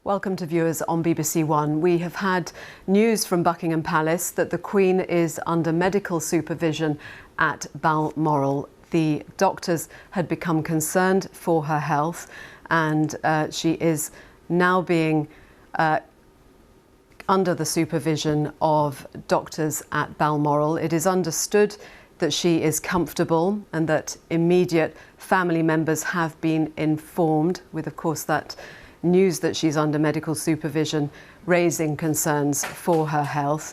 Welcome to viewers on BBC One. We have had news from Buckingham Palace that the Queen is under medical supervision at Balmoral. The doctors had become concerned for her health and she is now being under the supervision of doctors at Balmoral. It is understood that she is comfortable and that immediate family members have been informed, with of course that news that she's under medical supervision raising concerns for her health.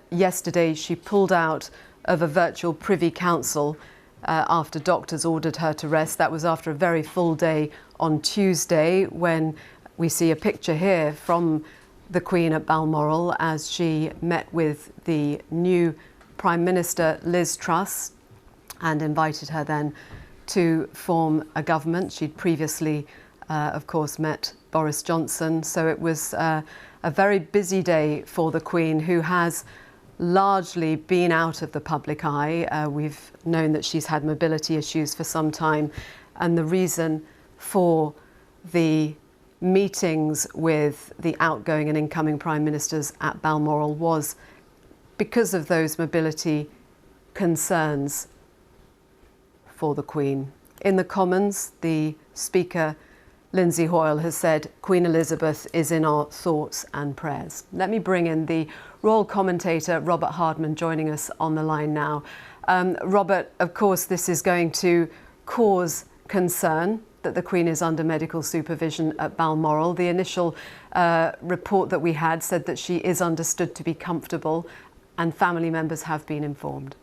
Yesterday she pulled out of a virtual Privy Council after doctors ordered her to rest. That was after a very full day on Tuesday, when we see a picture here from the Queen at Balmoral as she met with the new Prime Minister Liz Truss and invited her then to form a government. She'd previously of course met Boris Johnson, so it was a very busy day for the Queen, who has largely been out of the public eye. We've known that she's had mobility issues for some time, and the reason for the meetings with the outgoing and incoming Prime Ministers at Balmoral was because of those mobility concerns for the Queen. In the Commons, the Speaker Lindsay Hoyle has said Queen Elizabeth is in our thoughts and prayers. Let me bring in the royal commentator Robert Hardman, joining us on the line now. Robert, of course this is going to cause concern that the Queen is under medical supervision at Balmoral. The initial report that we had said that she is understood to be comfortable and family members have been informed.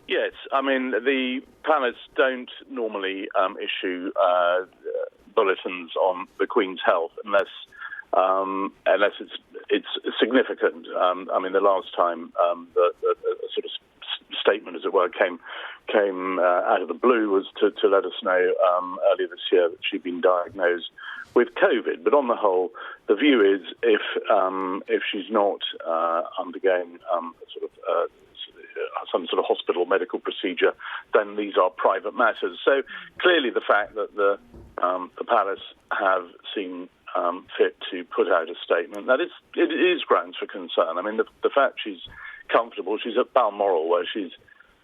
Yes, I mean, the palace don't normally issue bulletins on the Queen's health unless it's significant. I mean, the last time the sort of statement, as it were, came out of the blue was to let us know earlier this year that she'd been diagnosed with COVID. But on the whole, the view is if she's not undergoing some sort of hospital medical procedure, then these are private matters. So clearly the fact that the palace have seen fit to put out a statement, it is grounds for concern. I mean, the fact she's comfortable, she's at Balmoral, where she's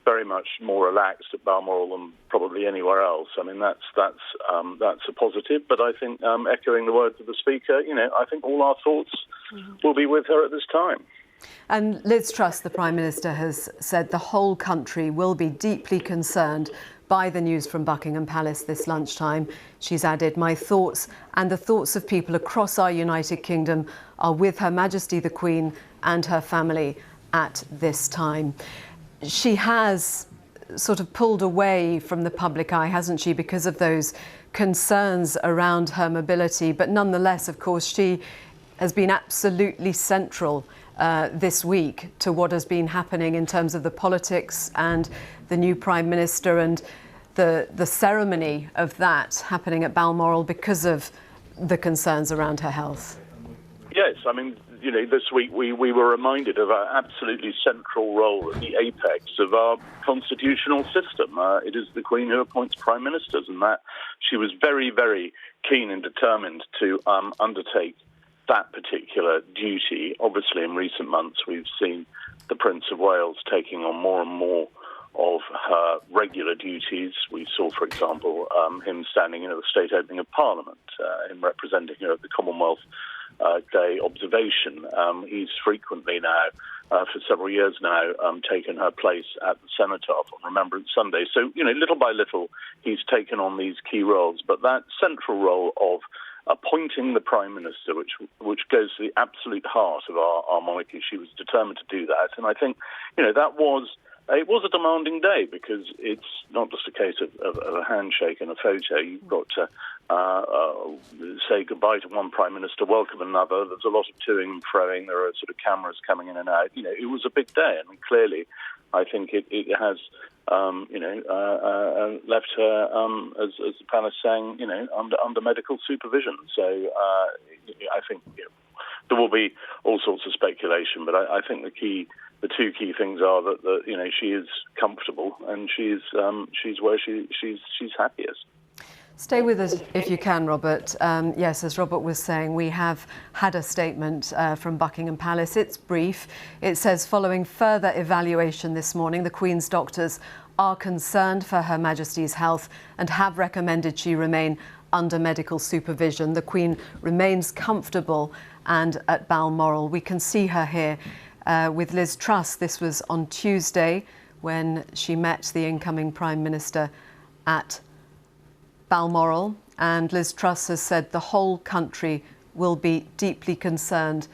very much more relaxed at Balmoral than probably anywhere else. I mean, that's a positive. But I think, echoing the words of the Speaker, I think all our thoughts will be with her at this time. And Liz Truss, the Prime Minister, has said the whole country will be deeply concerned by the news from Buckingham Palace this lunchtime. She's added, "My thoughts and the thoughts of people across our United Kingdom are with Her Majesty the Queen and her family at this time." She has sort of pulled away from the public eye, hasn't she, because of those concerns around her mobility. But nonetheless, of course, she has been absolutely central this week to what has been happening in terms of the politics and the new Prime Minister and the ceremony of that happening at Balmoral because of the concerns around her health. Yes, I mean, this week we were reminded of our absolutely central role at the apex of our constitutional system. It is the Queen who appoints Prime Ministers, and that she was very, very keen and determined to undertake that particular duty. Obviously, in recent months, we've seen the Prince of Wales taking on more and more of her regular duties. We saw, for example, him standing in at the state opening of Parliament, him representing her at the Commonwealth Day observation. He's frequently now, for several years now, taken her place at the Cenotaph on Remembrance Sunday. So, little by little, he's taken on these key roles. But that central role of appointing the Prime Minister, which goes to the absolute heart of our monarchy, she was determined to do that. And I think, it was a demanding day, because it's not just a case of a handshake and a photo. You've got to say goodbye to one Prime Minister, welcome another. There's a lot of toing and froing. There are sort of cameras coming in and out. It was a big day, and clearly I think it has left her, as the palace saying, under medical supervision. So I think there will be all sorts of speculation, but I think the two key things are that she is comfortable and she's where she's happiest. Stay with us if you can, Robert. Yes, as Robert was saying, we have had a statement from Buckingham Palace. It's brief. It says, following further evaluation this morning, the Queen's doctors are concerned for Her Majesty's health and have recommended she remain under medical supervision. The Queen remains comfortable and at Balmoral. We can see her here with Liz Truss. This was on Tuesday when she met the incoming Prime Minister at Balmoral, and Liz Truss has said the whole country will be deeply concerned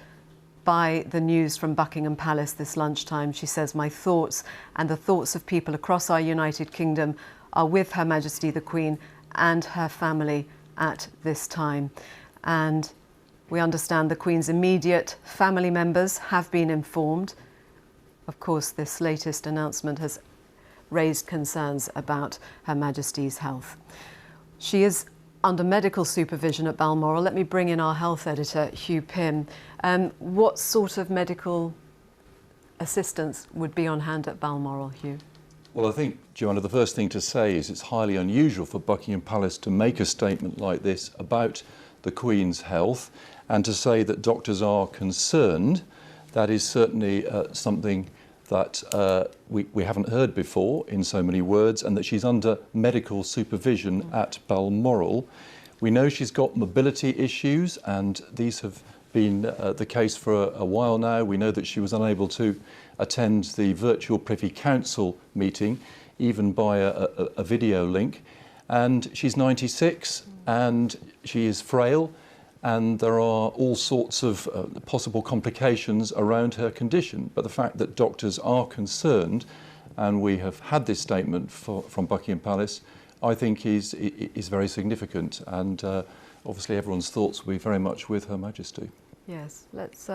by the news from Buckingham Palace this lunchtime. She says, my thoughts and the thoughts of people across our United Kingdom are with Her Majesty the Queen and her family at this time. And we understand the Queen's immediate family members have been informed. Of course, this latest announcement has raised concerns about Her Majesty's health. She is under medical supervision at Balmoral. Let me bring in our health editor, Hugh Pym. What sort of medical assistance would be on hand at Balmoral, Hugh? Well, I think, Joanna, the first thing to say is it's highly unusual for Buckingham Palace to make a statement like this about the Queen's health, and to say that doctors are concerned. That is certainly something that we haven't heard before in so many words, and that she's under medical supervision at Balmoral. We know she's got mobility issues, and these have been the case for a while now. We know that she was unable to attend the virtual Privy Council meeting, even by a video link. And she's 96, and she is frail, and there are all sorts of possible complications around her condition. But the fact that doctors are concerned, and we have had this statement from Buckingham Palace, I think is very significant. And obviously everyone's thoughts will be very much with Her Majesty. Yes, let's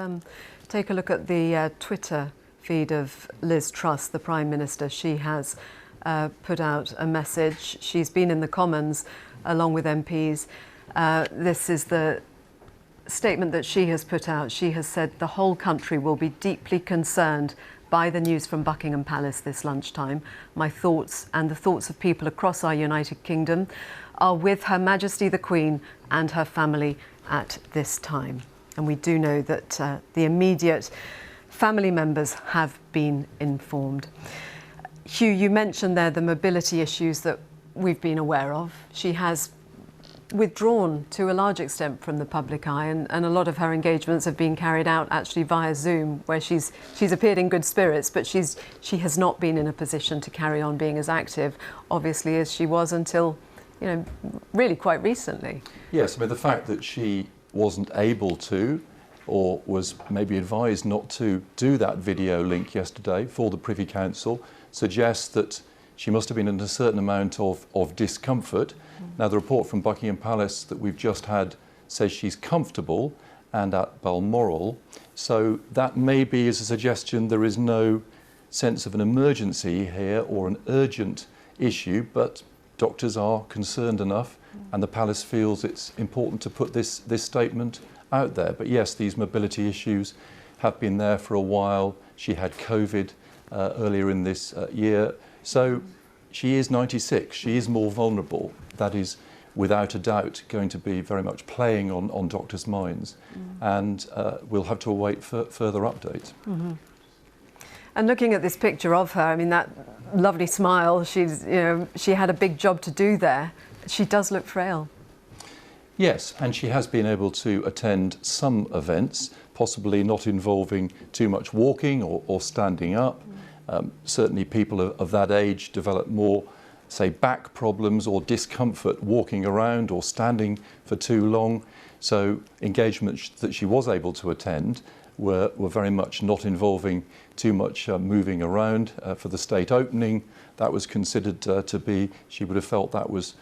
take a look at the Twitter feed of Liz Truss, the Prime Minister. She has put out a message. She's been in the Commons along with MPs. This is the statement that she has put out. She has said the whole country will be deeply concerned by the news from Buckingham Palace this lunchtime. My thoughts and the thoughts of people across our United Kingdom are with Her Majesty the Queen and her family at this time. And we do know that the immediate family members have been informed. Hugh, you mentioned there the mobility issues that we've been aware of. She has withdrawn to a large extent from the public eye, and a lot of her engagements have been carried out actually via Zoom, where she's appeared in good spirits, but she has not been in a position to carry on being as active, obviously, as she was until, really quite recently. Yes, I mean, the fact that she wasn't able to, or was maybe advised not to do that video link yesterday for the Privy Council, suggests that she must have been in a certain amount of discomfort. Now, the report from Buckingham Palace that we've just had says she's comfortable and at Balmoral. So that maybe is a suggestion there is no sense of an emergency here or an urgent issue, but doctors are concerned enough, and the Palace feels it's important to put this statement out there. But yes, these mobility issues have been there for a while. She had COVID earlier in this year. So she is 96, she is more vulnerable. That is, without a doubt, going to be very much playing on doctors' minds. And we'll have to await further updates. Mm-hmm. And looking at this picture of her, I mean, that lovely smile, she had a big job to do there. She does look frail. Yes, and she has been able to attend some events, possibly not involving too much walking or standing up. Certainly people of that age develop more, say, back problems or discomfort walking around or standing for too long. So engagements that she was able to attend were very much not involving too much moving around. For the state opening, that was considered to be, she would have felt that was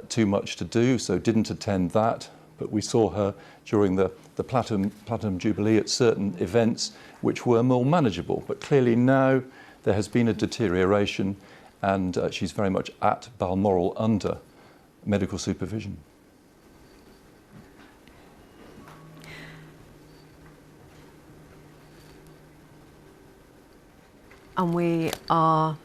too much to do, so didn't attend that. But we saw her during the Platinum Jubilee at certain events which were more manageable. But clearly now there has been a deterioration, and she's very much at Balmoral under medical supervision. And we are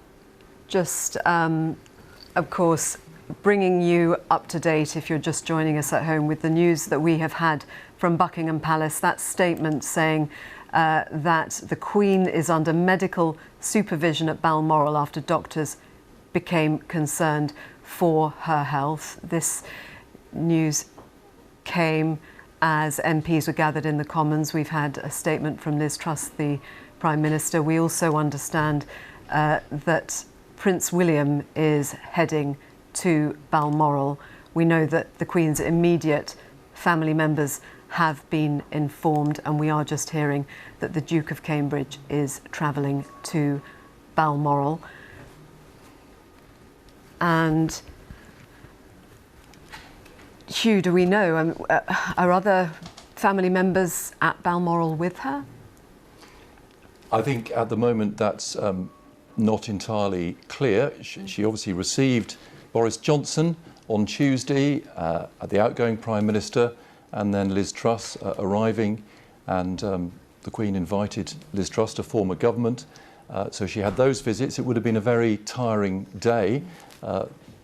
just, of course, bringing you up to date, if you're just joining us at home, with the news that we have had from Buckingham Palace, that statement saying that the Queen is under medical supervision at Balmoral after doctors became concerned for her health. This news came as MPs were gathered in the Commons. We've had a statement from Liz Truss, the Prime Minister. We also understand that Prince William is heading to Balmoral. We know that the Queen's immediate family members have been informed, and we are just hearing that the Duke of Cambridge is travelling to Balmoral. And Hugh, do we know, are other family members at Balmoral with her? I think at the moment that's not entirely clear. She obviously received Boris Johnson on Tuesday, the outgoing Prime Minister, and then Liz Truss arriving, and the Queen invited Liz Truss to form a government. So she had those visits. It would have been a very tiring day,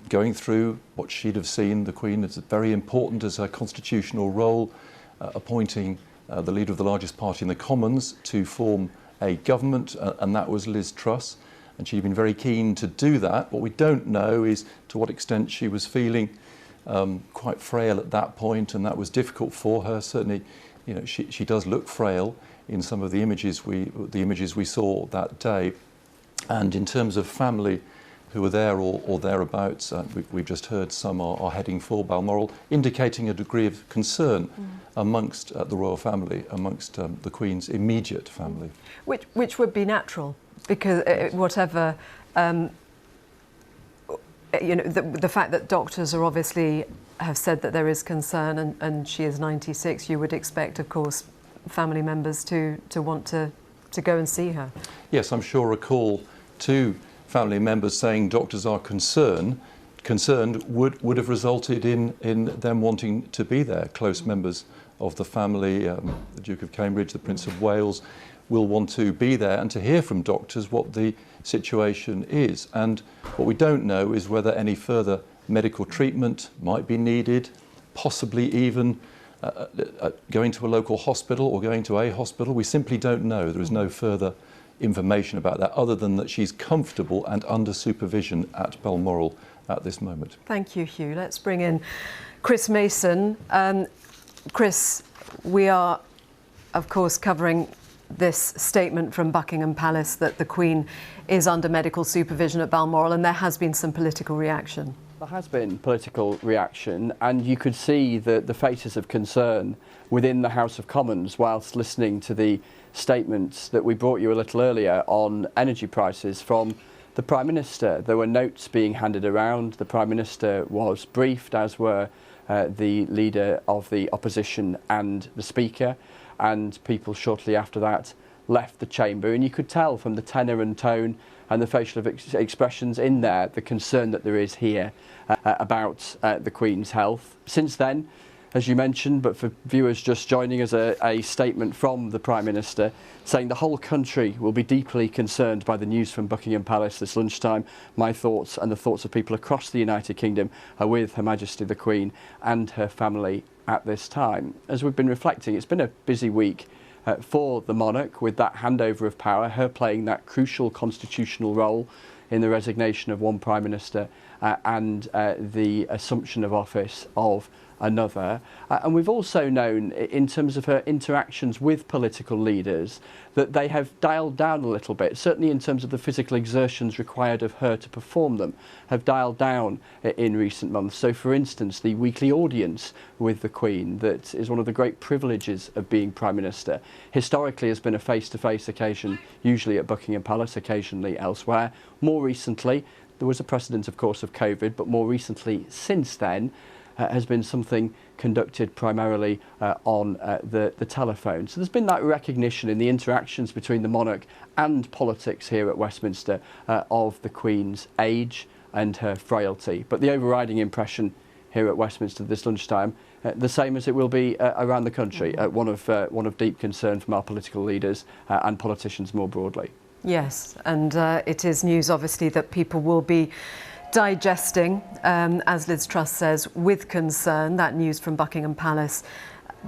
going through what she'd have seen. The Queen is very important as her constitutional role, appointing the leader of the largest party in the Commons to form a government, and that was Liz Truss. And she'd been very keen to do that. What we don't know is to what extent she was feeling quite frail at that point, and that was difficult for her. Certainly, you know, she does look frail in some of the images we saw that day. And in terms of family who were there or thereabouts, we've just heard some are heading for Balmoral, indicating a degree of concern amongst the royal family, amongst the Queen's immediate family. Which would be natural, because whatever, you know, the fact that doctors are obviously have said that there is concern, and she is 96, you would expect, of course, family members to want to go and see her. Yes, I'm sure a call to family members saying doctors are concerned would have resulted in them wanting to be there. Close members of the family, the Duke of Cambridge, the Prince of Wales, will want to be there and to hear from doctors what the situation is. And what we don't know is whether any further medical treatment might be needed, possibly even going to a local hospital or going to a hospital. We simply don't know. There is no further information about that, other than that she's comfortable and under supervision at Balmoral at this moment. Thank you, Hugh. Let's bring in Chris Mason. Chris, we are, of course, covering this statement from Buckingham Palace that the Queen is under medical supervision at Balmoral, and there has been some political reaction. There has been political reaction, and you could see the faces of concern within the House of Commons whilst listening to the statements that we brought you a little earlier on energy prices from the Prime Minister. There were notes being handed around. The Prime Minister was briefed, as were the leader of the opposition and the Speaker, and people shortly after that left the chamber, and you could tell from the tenor and tone and the facial expressions in there the concern that there is here about the Queen's health. Since then, as you mentioned, but for viewers just joining us, a statement from the Prime Minister saying the whole country will be deeply concerned by the news from Buckingham Palace this lunchtime. My thoughts and the thoughts of people across the United Kingdom are with Her Majesty the Queen and her family at this time. As we've been reflecting, it's been a busy week for the monarch, with that handover of power, her playing that crucial constitutional role in the resignation of one Prime Minister and the assumption of office of another. And we've also known, in terms of her interactions with political leaders, that they have dialed down a little bit, certainly in terms of the physical exertions required of her to perform them, have dialed down in recent months. So, for instance, the weekly audience with the Queen, that is one of the great privileges of being Prime Minister, historically has been a face-to-face occasion, usually at Buckingham Palace, occasionally elsewhere. More recently, there was a precedent, of course, of COVID, but more recently, since then, has been something conducted primarily on the telephone. So there's been that recognition in the interactions between the monarch and politics here at Westminster of the Queen's age and her frailty. But the overriding impression here at Westminster this lunchtime, the same as it will be around the country, one of deep concern from our political leaders and politicians more broadly. Yes, and it is news, obviously, that people will be digesting, as Liz Truss says, with concern, that news from Buckingham Palace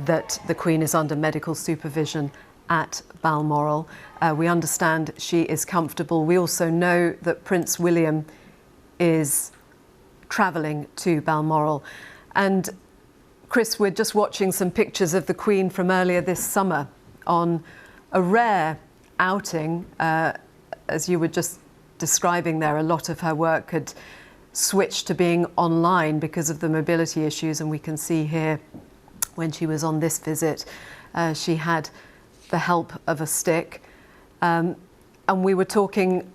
that the Queen is under medical supervision at Balmoral. We understand she is comfortable. We also know that Prince William is travelling to Balmoral. And Chris, we're just watching some pictures of the Queen from earlier this summer on a rare outing. As you were just describing there, a lot of her work had switched to being online because of the mobility issues, and we can see here when she was on this visit, she had the help of a stick. And we were talking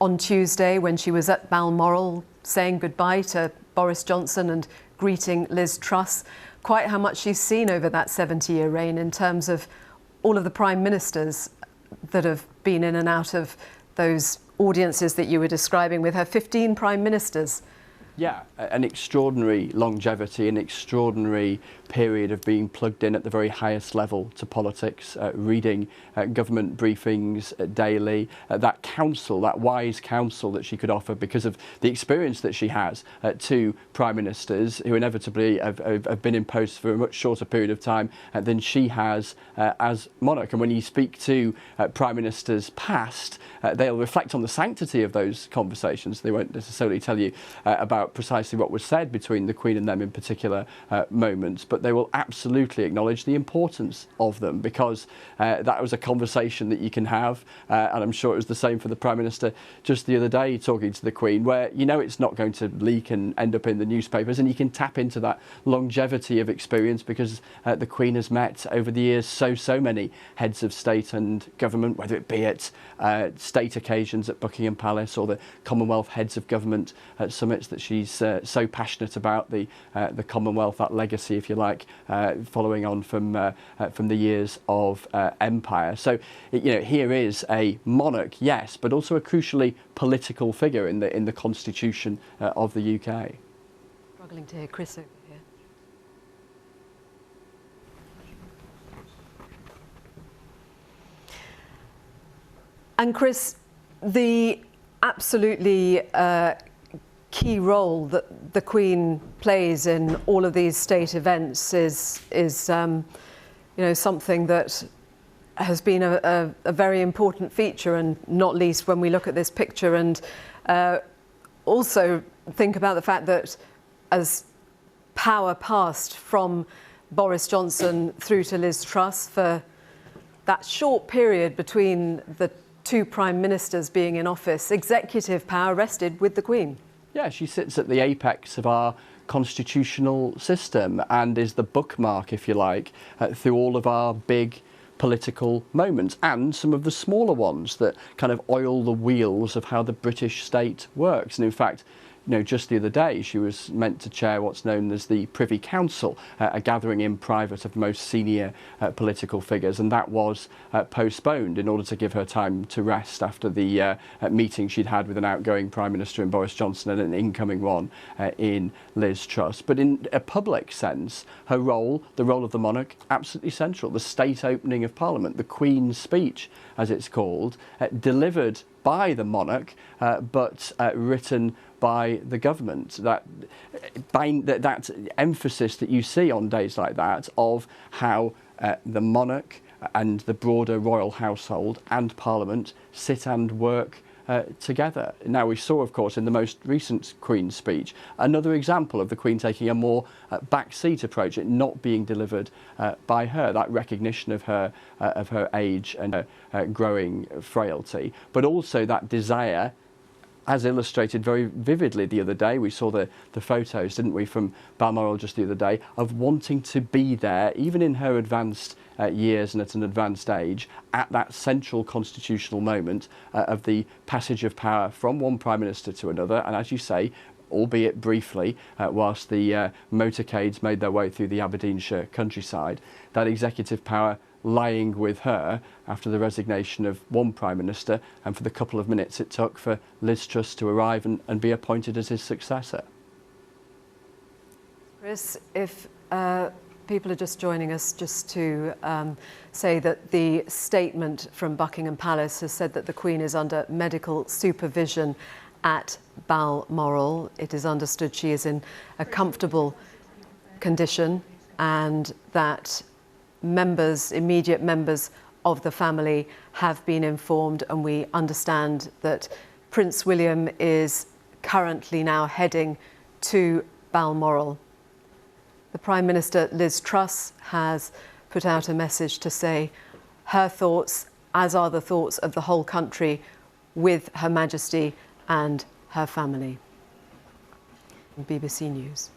on Tuesday when she was at Balmoral saying goodbye to Boris Johnson and greeting Liz Truss, quite how much she's seen over that 70-year reign in terms of all of the prime ministers that have been in and out of those audiences that you were describing with her, 15 prime ministers. Yeah, an extraordinary longevity, an extraordinary period of being plugged in at the very highest level to politics, reading government briefings daily, that counsel, that wise counsel that she could offer because of the experience that she has to prime ministers who inevitably have been in post for a much shorter period of time than she has as monarch. And when you speak to prime ministers past, they'll reflect on the sanctity of those conversations. They won't necessarily tell you about precisely what was said between the Queen and them in particular moments, but they will absolutely acknowledge the importance of them because that was a conversation that you can have, and I'm sure it was the same for the Prime Minister just the other day talking to the Queen, where you know it's not going to leak and end up in the newspapers, and you can tap into that longevity of experience because the Queen has met over the years so many heads of state and government, whether it be at state occasions at Buckingham Palace or the Commonwealth heads of government summits that she's so passionate about, the Commonwealth, that legacy, if you like, following on from the years of empire. So, you know, here is a monarch, yes, but also a crucially political figure in the constitution of the UK. Struggling to hear Chris over here. And Chris, the absolutely key role that the Queen plays in all of these state events is you know, something that has been a very important feature, and not least when we look at this picture and also think about the fact that as power passed from Boris Johnson through to Liz Truss, for that short period between the two prime ministers being in office, executive power rested with the Queen. Yeah, she sits at the apex of our constitutional system and is the bookmark, if you like, through all of our big political moments and some of the smaller ones that kind of oil the wheels of how the British state works. And in fact, you know, just the other day, she was meant to chair what's known as the Privy Council, a gathering in private of most senior political figures, and that was postponed in order to give her time to rest after the meeting she'd had with an outgoing Prime Minister in Boris Johnson and an incoming one in Liz Truss. But in a public sense, her role, the role of the monarch, absolutely central. The state opening of Parliament, the Queen's speech, as it's called, delivered by the monarch, but written by the government. That emphasis that you see on days like that of how the monarch and the broader royal household and Parliament sit and work together. Now, we saw, of course, in the most recent Queen's speech, another example of the Queen taking a more backseat approach, it not being delivered by her, that recognition of her age and her growing frailty, but also that desire, as illustrated very vividly the other day. We saw the photos, didn't we, from Balmoral just the other day, of wanting to be there, even in her advanced years and at an advanced age, at that central constitutional moment of the passage of power from one Prime Minister to another. And as you say, albeit briefly, whilst the motorcades made their way through the Aberdeenshire countryside, that executive power lying with her after the resignation of one Prime Minister and for the couple of minutes it took for Liz Truss to arrive and be appointed as his successor. Chris, if people are just joining us, just to say that the statement from Buckingham Palace has said that the Queen is under medical supervision at Balmoral. It is understood she is in a comfortable condition and that immediate members of the family have been informed, and we understand that Prince William is currently now heading to Balmoral. The Prime Minister, Liz Truss, has put out a message to say her thoughts, as are the thoughts of the whole country, with Her Majesty and her family. BBC News.